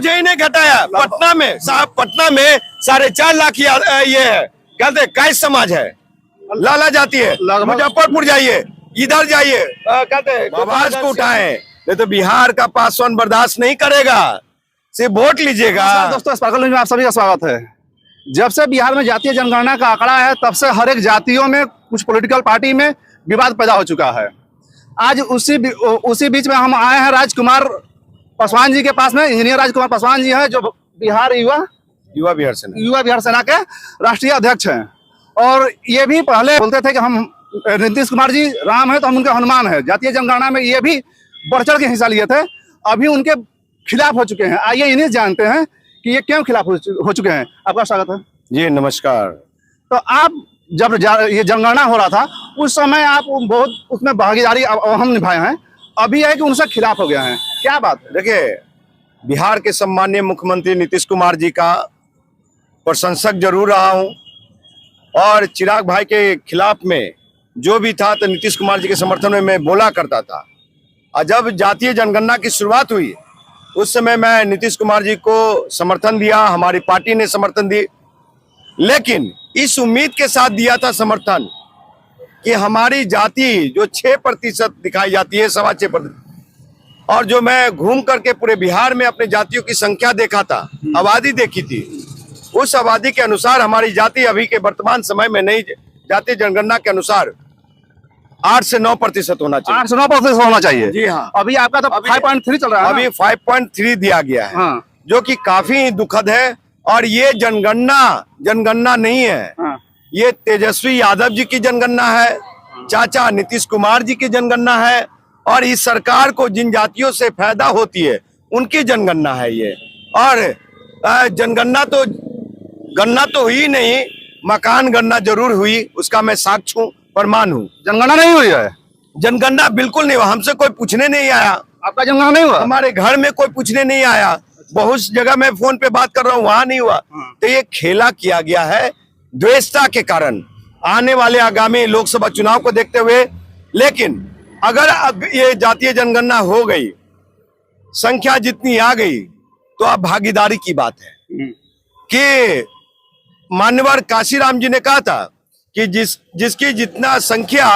मुझे ही नहीं घटाया। पटना में साहब, पटना में 4.5 लाख ये है, कहते कैश समाज है, लाला जाती है। मुजफ्फरपुर जाइए, इधर जाइए, कहते आवाज को उठाए, नहीं तो बिहार का पासवान बर्दाश्त नहीं करेगा। सिर्फ वोट लीजिएगा। दोस्तों, स्पार्कल न्यूज़ में आप सभी का स्वागत है। जब से बिहार में जातीय जनगणना का आंकड़ा है, तब से हर एक जातियों में कुछ पॉलिटिकल पार्टी में विवाद पैदा हो चुका है। आज उसी बीच में हम आए हैं राजकुमार पासवान जी के पास में। इंजीनियर राजकुमार पासवान जी हैं, जो बिहार युवा बिहार सेना के राष्ट्रीय अध्यक्ष हैं। और ये भी पहले बोलते थे कि हम नीतीश कुमार जी राम है तो हम उनके हनुमान है। जातीय जनगणना में ये भी बढ़ चढ़ के हिस्सा लिए थे, अभी उनके खिलाफ हो चुके हैं। आइए इन्हें जानते हैं कि ये क्यों खिलाफ हो चुके हैं। आपका स्वागत है जी। नमस्कार। तो आप जब ये जनगणना हो रहा था, उस समय आप बहुत उसमें भागीदारी अहम निभाए हैं, अभी है कि उनसे खिलाफ हो गया है, क्या बात है? देखिए, बिहार के सम्मानीय मुख्यमंत्री नीतीश कुमार जी का प्रशंसक जरूर रहा हूं, और चिराग भाई के खिलाफ में जो भी था तो नीतीश कुमार जी के समर्थन में मैं बोला करता था। और जब जातीय जनगणना की शुरुआत हुई, उस समय मैं नीतीश कुमार जी को समर्थन दिया, हमारी पार्टी ने समर्थन दी, लेकिन इस उम्मीद के साथ दिया था समर्थन कि हमारी जाति जो 6% दिखाई जाती है, 6.25%, और जो मैं घूम करके पूरे बिहार में अपने जातियों की संख्या देखा था, आबादी देखी थी, उस आबादी के अनुसार हमारी जाति अभी के वर्तमान समय में नई जातीय जनगणना के अनुसार 8 से 9% होना चाहिए। 8 से 9% होना चाहिए। जी हाँ। अभी आपका तो 5.3 चल रहा है। अभी 5.3 दिया गया है। हाँ। जो कि काफी दुखद है। और ये जनगणना नहीं है। हाँ। ये तेजस्वी यादव जी की जनगणना है, चाचा नीतीश कुमार जी की जनगणना है, और इस सरकार को जिन जातियों से फायदा होती है उनकी जनगणना है ये। और जनगणना तो गणना तो हुई नहीं, मकान गणना जरूर हुई, उसका मैं साक्ष्य हूँ, प्रमाण हूँ। जनगणना नहीं हुई है? जनगणना बिल्कुल नहीं हुआ, हमसे कोई पूछने नहीं आया। आपका जनगणना नहीं हुआ? हमारे घर में कोई पूछने नहीं आया। बहुत जगह मैं फोन पे बात कर रहा हूँ, वहां नहीं हुआ। तो ये खेला किया गया है द्वेषता के कारण, आने वाले आगामी लोकसभा चुनाव को देखते हुए। लेकिन अगर अब ये जातीय जनगणना हो गई, संख्या जितनी आ गई, तो अब भागीदारी की बात है कि मान्यवर काशीराम जी ने कहा था कि जिसकी जितना संख्या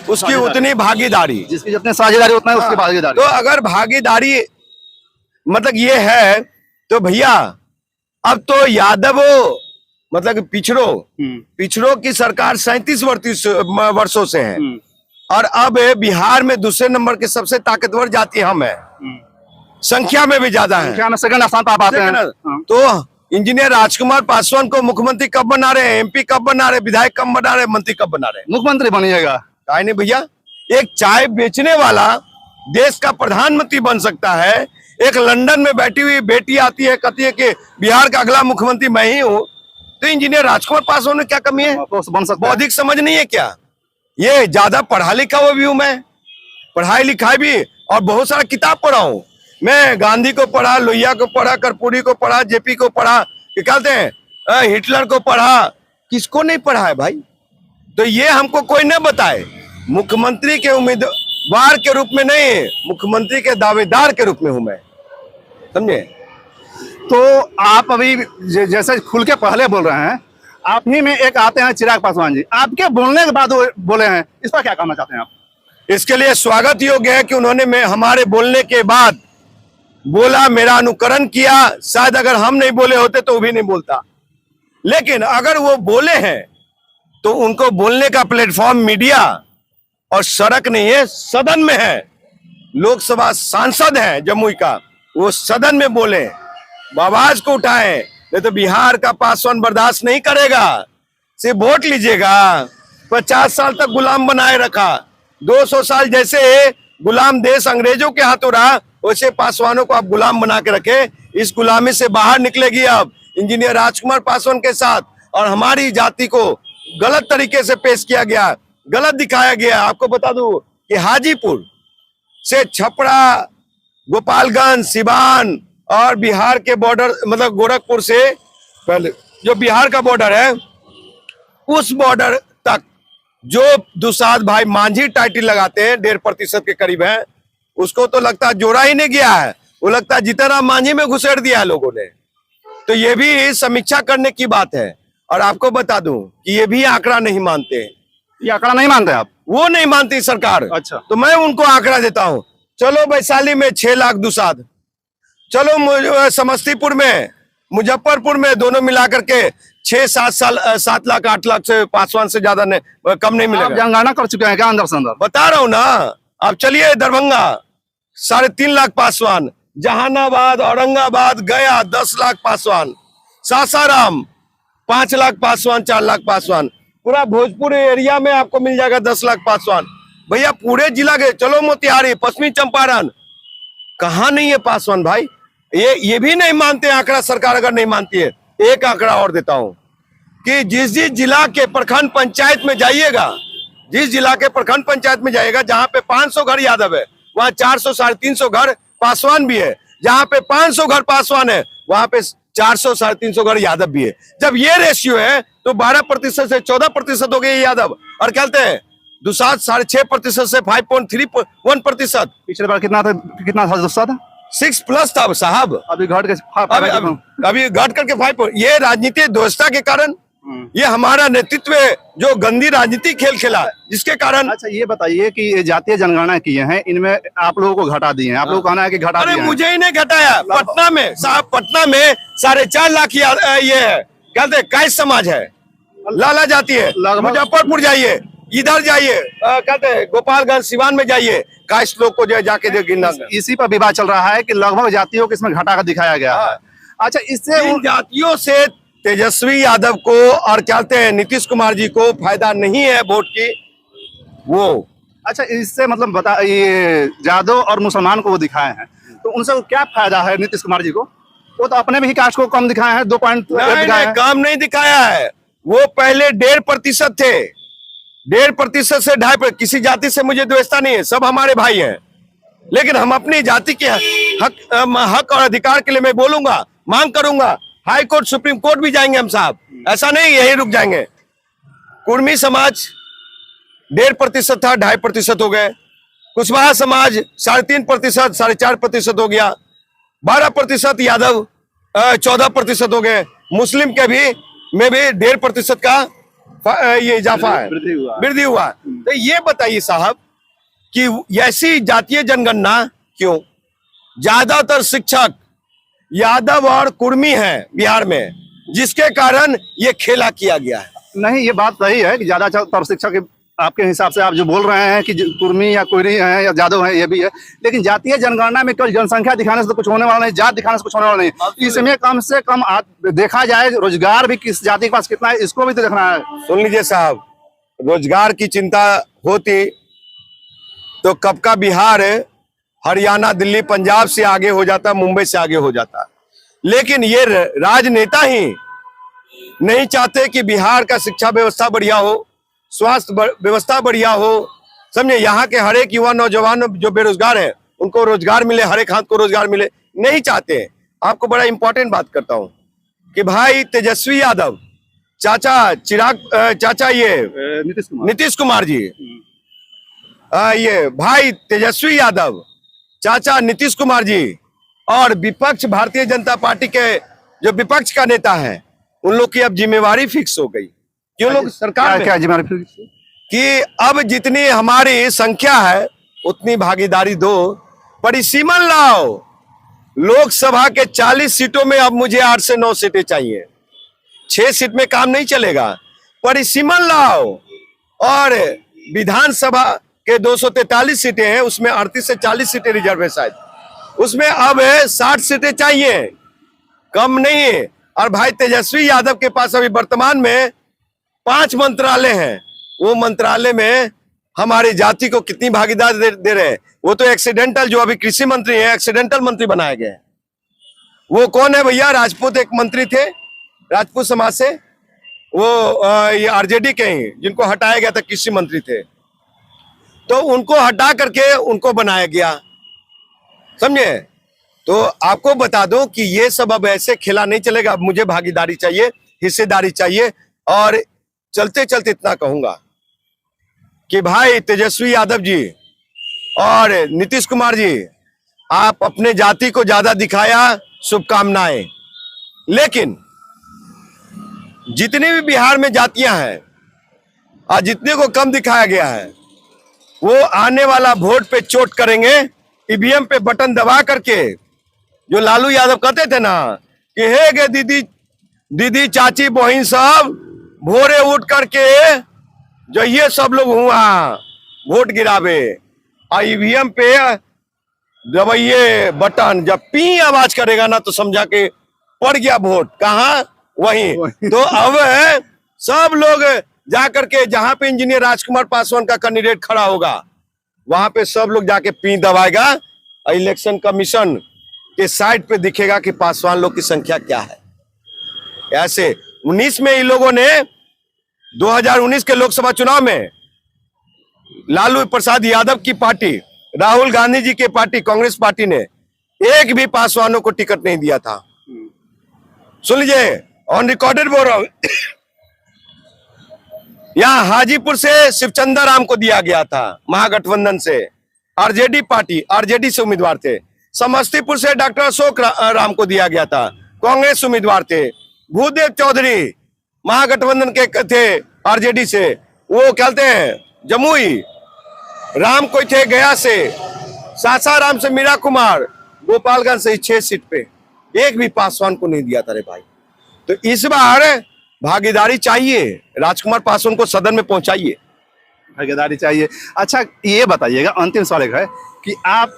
उसकी उतनी भागीदारी, जिसकी जितनी साझेदारी उतना है उसकी भागीदारी। तो अगर भागीदारी मतलब ये है, तो भैया अब तो यादव मतलब पिछड़ों की सरकार 37 वर्षों से है, और अब बिहार में दूसरे नंबर के सबसे ताकतवर जाति हम है, संख्या में भी ज्यादा है, संख्या में सेकंड स्थान पर आते हैं। तो इंजीनियर राजकुमार पासवान को मुख्यमंत्री कब बना रहे हैं, MP कब बना रहे, विधायक कब बना रहे, मंत्री कब बना रहे? मुख्यमंत्री बनिएगा? काहे नहीं भैया, एक चाय बेचने वाला देश का प्रधानमंत्री बन सकता है। एक लंदन में बैठी हुई बेटी आती है, कहती है कि बिहार का अगला मुख्यमंत्री मैं ही हूँ, तो इंजीनियर राजकुमार पासवान में क्या कमी है? बन सकता है। बौद्धिक समझ नहीं है क्या? ये ज्यादा पढ़ा लिखा हुआ भी हूँ मैं, पढ़ाई लिखाई भी, और बहुत सारा किताब पढ़ा हूँ मैं। गांधी को पढ़ा, लोहिया को पढ़ा, कर्पूरी को पढ़ा, JP को पढ़ा, क्या कहते हैं, हिटलर को पढ़ा, किसको नहीं पढ़ा है भाई? तो ये हमको कोई न बताए। मुख्यमंत्री के उम्मीदवार के रूप में नहीं, मुख्यमंत्री के दावेदार के रूप में हूं मैं, समझे? तो आप अभी जैसे खुल के पहले बोल रहे हैं, आप ही में एक आते हैं चिराग पासवान जी, आपके बोलने के बाद बोले हैं, इस पर क्या कहना चाहते हैं आप? इसके लिए स्वागत योग्य है कि उन्होंने हमारे बोलने के बाद बोला, मेरा अनुकरण किया। शायद अगर हम नहीं बोले होते तो वो भी नहीं बोलता, लेकिन अगर वो बोले हैं तो उनको बोलने का प्लेटफॉर्म मीडिया और सड़क नहीं है, सदन में है। लोकसभा सांसद है जमुई का, वो सदन में बोले, आवाज को उठाए, नहीं तो बिहार का पासवान बर्दाश्त नहीं करेगा। सिर्फ वोट लीजिएगा। 50 साल तक गुलाम बनाए रखा, 200 साल जैसे गुलाम देश अंग्रेजों के हाथों रहा, वैसे पासवानों को आप गुलाम बना के रखे। इस गुलामी से बाहर निकलेगी अब इंजीनियर राजकुमार पासवान के साथ। और हमारी जाति को गलत तरीके से पेश किया गया, गलत दिखाया गया। आपको बता दूं कि हाजीपुर से छपरा, गोपालगंज, सिवान और बिहार के बॉर्डर मतलब गोरखपुर से पहले जो बिहार का बॉर्डर है, उस बॉर्डर तक जो दुसाध भाई मांझी टाइटल लगाते हैं 1.5% के करीब है, उसको तो लगता है जोड़ा ही नहीं गया है। वो लगता है जीतनराम मांझी में घुसेड़ दिया है लोगों ने। तो ये भी समीक्षा करने की बात है। और आपको बता दूं कि ये भी आंकड़ा नहीं मानते हैं। ये आंकड़ा नहीं मानते आप? वो नहीं मानती सरकार। अच्छा। तो मैं उनको आंकड़ा देता हूं। चलो वैशाली में 6 लाख दुसाध, चलो समस्तीपुर में, मुजफ्फरपुर में, दोनों मिलाकर के 7 लाख 8 लाख से पासवान से ज्यादा नहीं, कम नहीं आप मिलेगा। जनगणना कर चुके हैं क्या अंदर से अंदर? बता रहा हूं ना। अब चलिए दरभंगा 3.5 लाख पासवान, जहानाबाद, औरंगाबाद, गया 10 लाख पासवान, सासाराम 5 लाख पासवान, 4 लाख पासवान, पूरा भोजपुर एरिया में आपको मिल जाएगा 10 लाख पासवान। भैया पूरे जिला के, चलो मोतिहारी, पश्चिमी चंपारण, कहाँ नहीं है पासवान भाई। ये भी नहीं मानते आंकड़ा सरकार, अगर नहीं मानती है। एक आंकड़ा और देता हूं कि जिस जिला के प्रखंड पंचायत में जाइएगा, जिस जिला के प्रखंड पंचायत में जाइएगा जहां पे 500 घर यादव है, वहां 400 350 घर पासवान भी है। जहां पे 500 घर पासवान है, वहां पे 400 350 घर यादव भी है। जब ये रेशियो है तो 12% से 14% हो गए यादव, और कहते हैं दुसाध 6.5% से 5.31%। पिछले बार कितना था दुसाध? 6+ था साहब। अभी घट के अभी घट करके 5। ये राजनीति व्यवस्था के कारण, ये हमारा नेतृत्व जो गंदी राजनीति खेल खेला, जिसके कारण। अच्छा ये बताइए कि ये जातीय जनगणना किए हैं, इनमें आप लोगों को घटा दिए हैं, आप लोगों को कहना है कि घटा अरे दिए हैं। मुझे ही नहीं घटाया। पटना में साहब, पटना में 4.5 लाख ये है, कहते कैश समाज है, लाला जाती है। मुजफ्फरपुर जाइए, इधर जाइए, कहते हैं गोपालगंज, सिवान में जाइए, काश लोग को जाके गिनना। इसी पर विवाद चल रहा है कि लगभग जातियों को इसमें घटा कर दिखाया गया है। अच्छा, इससे इन जातियों से तेजस्वी यादव को और कहते हैं नीतीश कुमार जी को फायदा नहीं है वोट की। वो अच्छा, इससे मतलब बता, ये यादव और मुसलमान को वो दिखाए हैं, तो उनसे क्या फायदा है नीतीश कुमार जी को? वो तो अपने भी कास्ट को कम दिखाए हैं, 2 पॉइंट नहीं, कम नहीं दिखाया है। वो पहले 1.5% थे, 1.5% से 2.5%। किसी जाति से मुझे द्वेषता नहीं है, सब हमारे भाई हैं। लेकिन हम अपनी जाति के हक और अधिकार के लिए मैं बोलूंगा, मांग करूंगा। हाई कोर्ट, सुप्रीम कोर्ट भी जाएंगे हम साहब, ऐसा नहीं यही रुक जाएंगे। कुर्मी समाज 1.5% था, 2.5% हो गए। कुशवाहा समाज 3.5%, 4.5% हो गया। 12% यादव, 14% हो गए। मुस्लिम के भी में भी 1.5% का ये इजाफा है, वृद्धि हुआ। तो ये बताइए साहब कि ऐसी जातीय जनगणना क्यों? ज्यादातर शिक्षक यादव और कुर्मी हैं बिहार में, जिसके कारण ये खेला किया गया है। नहीं, ये बात सही है कि ज्यादातर शिक्षक आपके हिसाब से आप जो बोल रहे हैं कि कुर्मी या कोयरी हैं या यादव हैं, ये भी है। लेकिन जातीय जनगणना में केवल जनसंख्या दिखाने से तो कुछ होने वाला नहीं, जात दिखाने से कुछ होने वाला नहीं। इसमें कम से कम देखा जाए रोजगार भी किस जाति के पास कितना है, इसको भी तो देखना है। सुन लीजिए साहब, रोजगार की चिंता होती तो कब का बिहार हरियाणा, दिल्ली, पंजाब से आगे हो जाता, मुंबई से आगे हो जाता। लेकिन ये राजनेता ही नहीं चाहते कि बिहार का शिक्षा व्यवस्था बढ़िया हो, स्वास्थ्य व्यवस्था बढ़िया हो। समझे, यहाँ के हर एक युवा नौजवान जो बेरोजगार है उनको रोजगार मिले, हर एक हाथ को रोजगार मिले, नहीं चाहते। आपको बड़ा इंपॉर्टेंट बात करता हूँ कि भाई तेजस्वी यादव, चाचा ये नीतीश कुमार जी, ये भाई तेजस्वी यादव, चाचा नीतीश कुमार जी और विपक्ष भारतीय जनता पार्टी के जो विपक्ष का नेता है, उन लोग की अब जिम्मेवारी फिक्स हो गई। क्यों लोग सरकार क्या जिम्मेदारी फिक्स? कि अब जितनी हमारी संख्या है उतनी भागीदारी दो, परिसीमन लाओ। लोकसभा के 40 सीटों में अब मुझे 8 से 9 सीटें चाहिए। 6 सीट में काम नहीं चलेगा, परिसीमन लाओ। और विधानसभा के 243 सीटें हैं, उसमें 38 से 40 सीटें रिजर्व है शायद, उसमें अब 60 सीटें चाहिए, कम नहीं है। और भाई तेजस्वी यादव के पास अभी वर्तमान में 5 मंत्रालय हैं। वो मंत्रालय में हमारी जाति को कितनी भागीदारी दे रहे हैं? वो तो एक्सीडेंटल, जो अभी कृषि मंत्री है, एक्सीडेंटल मंत्री बनाए गए हैं। वो कौन है भैया? राजपूत एक मंत्री थे, राजपूत समाज से, वो ये आरजेडी के ही, जिनको हटाया गया था, कृषि मंत्री थे, तो उनको हटा करके उनको बनाया गया। समझे? तो आपको बता दूं कि ये सब अब ऐसे खेला नहीं चलेगा। अब मुझे भागीदारी चाहिए, हिस्सेदारी चाहिए। और चलते चलते इतना कहूंगा कि भाई तेजस्वी यादव जी और नीतीश कुमार जी, आप अपने जाति को ज्यादा दिखाया, शुभकामनाएं। लेकिन जितनी भी बिहार में जातियां हैं और जितने को कम दिखाया गया है, वो आने वाला वोट पे चोट करेंगे। ईवीएम पे बटन दबा करके जो लालू यादव कहते थे ना कि हे गे दीदी दीदी चाची बहन सब भोरे उठ करके जो ये सब लोग हुआ वोट गिरावे, और ईवीएम पे दबाइए बटन, जब पी आवाज करेगा ना तो समझा के पड़ गया वोट, कहाँ वहीं। तो अब सब लोग जाकर के जहां पे इंजीनियर राजकुमार पासवान का कैंडिडेट खड़ा होगा वहां पे सब लोग जाके पी दबाएगा, और इलेक्शन कमीशन के साइट पे दिखेगा कि पासवान लोग की संख्या क्या है। ऐसे 19 में इन लोगों ने 2019 के लोकसभा चुनाव में लालू प्रसाद यादव की पार्टी, राहुल गांधी जी की पार्टी कांग्रेस पार्टी ने एक भी पासवानों को टिकट नहीं दिया था। सुन लीजिए, ऑन रिकॉर्डेड बोल रहा हूं। यहां हाजीपुर से शिवचंद्र राम को दिया गया था महागठबंधन से, आरजेडी पार्टी, आरजेडी से उम्मीदवार थे। समस्तीपुर से डॉक्टर अशोक राम को दिया गया था, कांग्रेस उम्मीदवार थे। भूदेव चौधरी महागठबंधन के थे आरजेडी से, वो कहते हैं जमुई। राम कोई थे गया से, सासाराम से मीरा कुमार, गोपालगंज से 6 सीट पे एक भी पासवान को नहीं दिया था रे भाई। तो इस बार भागीदारी चाहिए, राजकुमार पासवान को सदन में पहुंचाइए, भागीदारी चाहिए। अच्छा ये बताइएगा, अंतिम सवाल एक है कि आप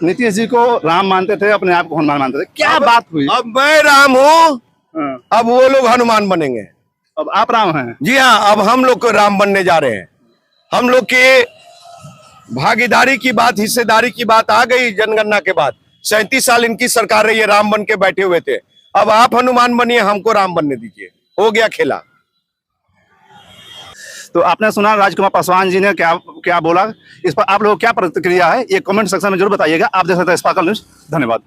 नीतीश जी को राम मानते थे, अपने आप को हनुमान मानते थे, क्या बात हुई? अब मैं राम हूँ, अब वो लोग हनुमान बनेंगे। अब आप राम हैं? जी हाँ, अब हम लोग को राम बनने जा रहे हैं। हम लोग के भागीदारी की बात, हिस्सेदारी की बात आ गई जनगणना के बाद। 37 साल इनकी सरकार रही है, राम बन के बैठे हुए थे। अब आप हनुमान बनिए, हमको राम बनने दीजिए, हो गया खेला। तो आपने सुना राजकुमार पासवान जी ने क्या क्या बोला, इस पर आप लोगों को क्या प्रतिक्रिया है ये कमेंट सेक्शन में जरूर बताइएगा। आप देख सकते हैं स्पार्कल न्यूज। धन्यवाद।